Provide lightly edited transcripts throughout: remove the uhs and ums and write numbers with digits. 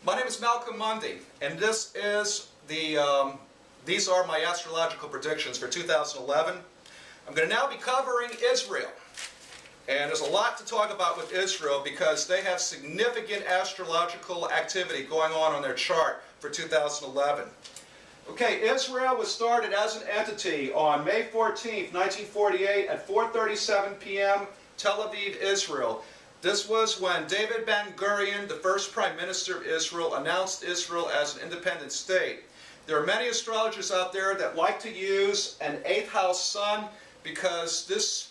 My name is Malcolm Mundy, and this is these are my astrological predictions for 2011. I'm going to now be covering Israel. And there's a lot to talk about with Israel because they have significant astrological activity going on their chart for 2011. Okay, Israel was started as an entity on May 14th, 1948 at 4:37 p.m. Tel Aviv, Israel. This was when David Ben-Gurion, the first Prime Minister of Israel, announced Israel as an independent state. There are many astrologers out there that like to use an 8th house sun because this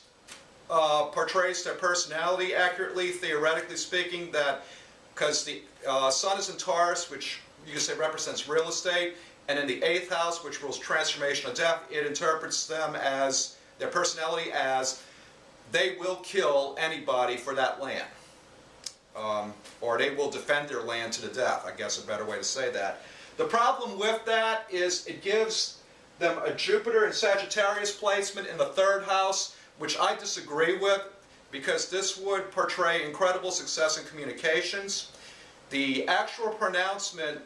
portrays their personality accurately, theoretically speaking, that because the sun is in Taurus, which you can say represents real estate, and in the 8th house, which rules transformational death, it interprets them as, their personality as, they will kill anybody for that land. Or they will defend their land to the death, I guess a better way to say that. The problem with that is it gives them a Jupiter and Sagittarius placement in the 3rd house, which I disagree with because this would portray incredible success in communications. The actual pronouncement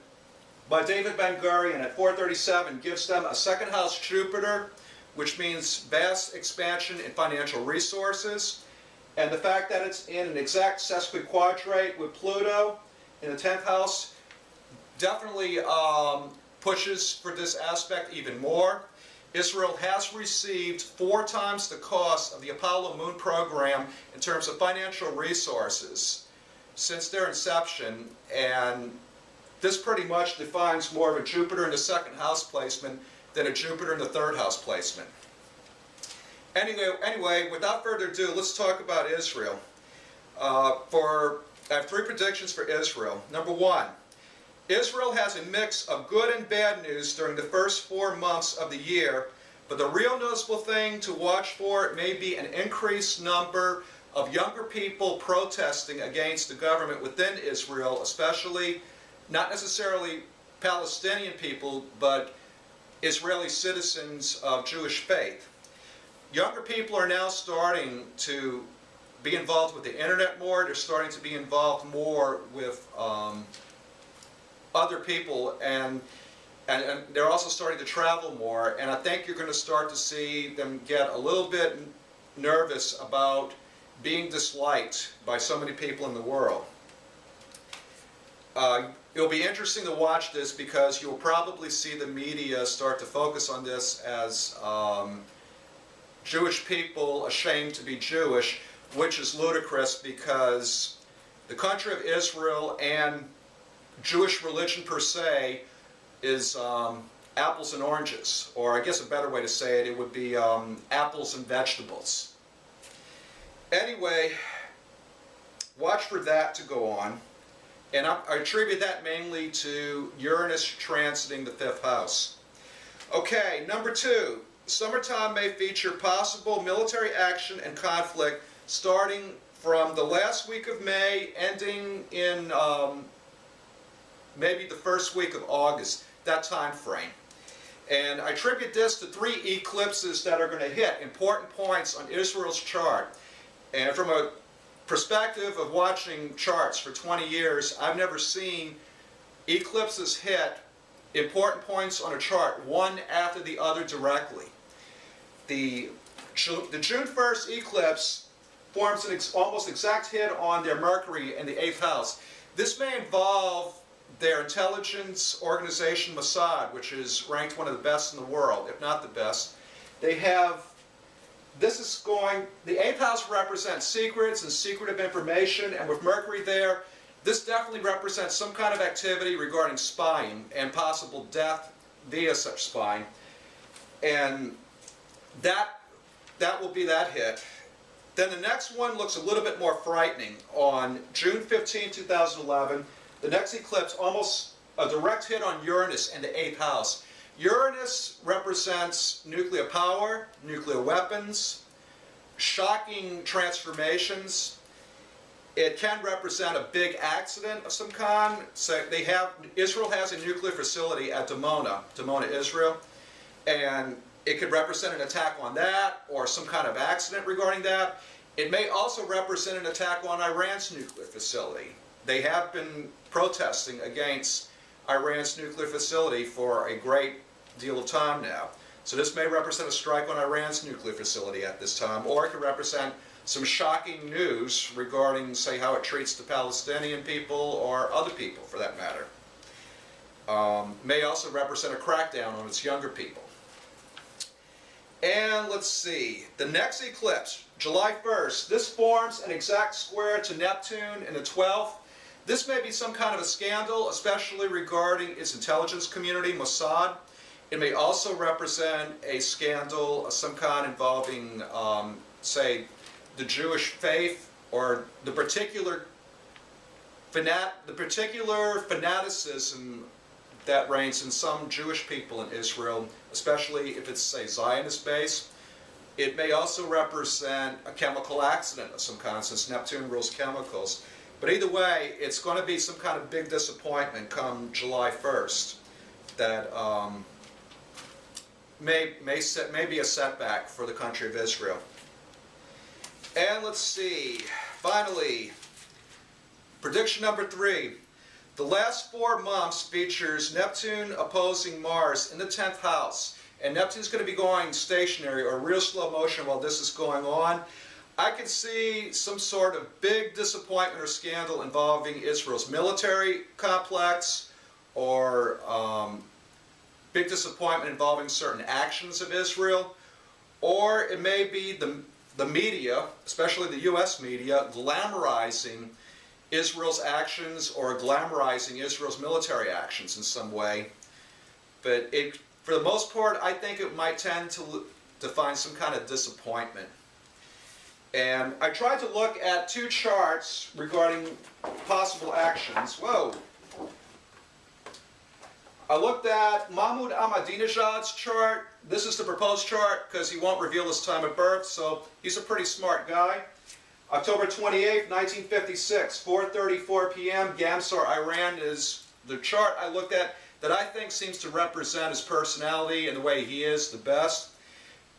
by David Ben-Gurion at 4:37 gives them a 2nd house Jupiter, which means vast expansion in financial resources. And the fact that it's in an exact sesquiquadrate with Pluto in the 10th house definitely pushes for this aspect even more. Israel has received 4 times the cost of the Apollo Moon program in terms of financial resources since their inception, and this pretty much defines more of a Jupiter in the 2nd house placement than a Jupiter in the 3rd house placement. Anyway, without further ado, let's talk about Israel. I have 3 predictions for Israel. Number 1, Israel has a mix of good and bad news during the first 4 months of the year, but the real noticeable thing to watch for may be an increased number of younger people protesting against the government within Israel, especially not necessarily Palestinian people, but Israeli citizens of Jewish faith. Younger people are now starting to be involved with the internet more. They're starting to be involved more with other people, and they're also starting to travel more. And I think you're going to start to see them get a little bit nervous about being disliked by so many people in the world. It'll be interesting to watch this because you'll probably see the media start to focus on this as Jewish people ashamed to be Jewish, which is ludicrous because the country of Israel and Jewish religion per se is apples and oranges, or I guess a better way to say it, it would be apples and vegetables. Anyway, watch for that to go on. And I attribute that mainly to Uranus transiting the 5th house. Okay, number 2. Summertime may feature possible military action and conflict starting from the last week of May, ending in maybe the 1st week of August, that time frame. And I attribute this to 3 eclipses that are going to hit important points on Israel's chart. And from a perspective of watching charts for 20 years, I've never seen eclipses hit important points on a chart one after the other directly. The June 1st eclipse forms an almost exact hit on their Mercury in the 8th house. This may involve their intelligence organization Mossad, which is ranked one of the best in the world, if not the best. They have the 8th house represents secrets and secretive information, and with Mercury there, this definitely represents some kind of activity regarding spying and possible death via such spying. And that will be that hit. Then the next one looks a little bit more frightening. On June 15, 2011, the next eclipse, almost a direct hit on Uranus in the 8th house. Uranus represents nuclear power, nuclear weapons, shocking transformations. It can represent a big accident of some kind. So Israel has a nuclear facility at Dimona, Israel, and it could represent an attack on that or some kind of accident regarding that. It may also represent an attack on Iran's nuclear facility. they have been protesting against Iran's nuclear facility for a great deal of time now. So this may represent a strike on Iran's nuclear facility at this time, or it could represent some shocking news regarding, say, how it treats the Palestinian people or other people, for that matter. May also represent a crackdown on its younger people. And let's see, the next eclipse, July 1st, this forms an exact square to Neptune in the 12th. This may be some kind of a scandal, especially regarding its intelligence community, Mossad. It may also represent a scandal of some kind involving, say, the Jewish faith, or the particular fanaticism that reigns in some Jewish people in Israel, especially if it's, say, Zionist based. It may also represent a chemical accident of some kind, since Neptune rules chemicals. But either way, it's going to be some kind of big disappointment come July 1st that may be a setback for the country of Israel. And let's see, finally, prediction number 3. The last 4 months features Neptune opposing Mars in the 10th house. And Neptune's going to be going stationary or real slow motion while this is going on. I can see some sort of big disappointment or scandal involving Israel's military complex, or big disappointment involving certain actions of Israel, or it may be the media, especially the U.S. media, glamorizing Israel's actions or glamorizing Israel's military actions in some way. But for the most part, I think it might tend to find some kind of disappointment. And I tried to look at 2 charts regarding possible actions. Whoa! I looked at Mahmoud Ahmadinejad's chart. This is the proposed chart because he won't reveal his time of birth, so he's a pretty smart guy. October 28, 1956, 4:34 p.m., Gamsar, Iran is the chart I looked at that I think seems to represent his personality and the way he is the best.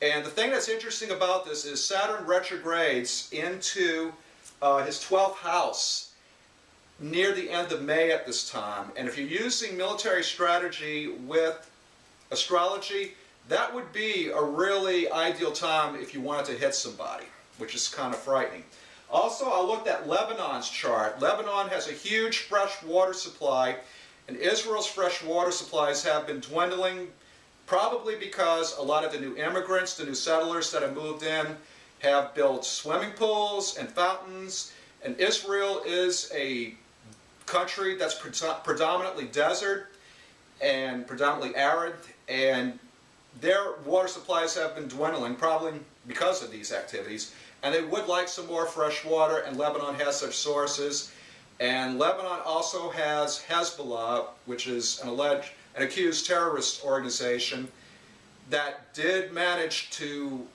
And the thing that's interesting about this is Saturn retrogrades into his 12th house near the end of May at this time. And if you're using military strategy with astrology, that would be a really ideal time if you wanted to hit somebody, which is kind of frightening. Also, I looked at Lebanon's chart. Lebanon has a huge fresh water supply, and Israel's fresh water supplies have been dwindling, probably because a lot of the new immigrants, the new settlers that have moved in, have built swimming pools and fountains. And Israel is a country that's predominantly desert and predominantly arid, and their water supplies have been dwindling, probably because of these activities. And they would like some more fresh water, and Lebanon has such sources. And Lebanon also has Hezbollah, which is an accused terrorist organization that did manage to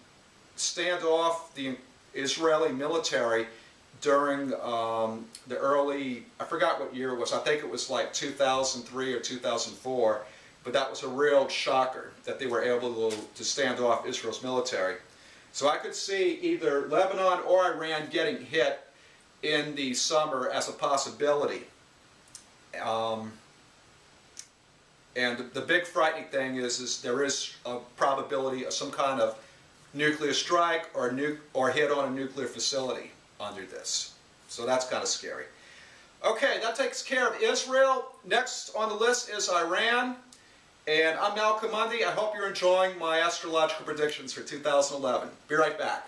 stand off the Israeli military during the early, I forgot what year it was, I think it was like 2003 or 2004, but that was a real shocker that they were able to stand off Israel's military. So I could see either Lebanon or Iran getting hit in the summer as a possibility. And the big frightening thing is there is a probability of some kind of nuclear strike or hit on a nuclear facility under this. So that's kind of scary. Okay, that takes care of Israel. Next on the list is Iran. And I'm Malcolm Mundy. I hope you're enjoying my astrological predictions for 2011. Be right back.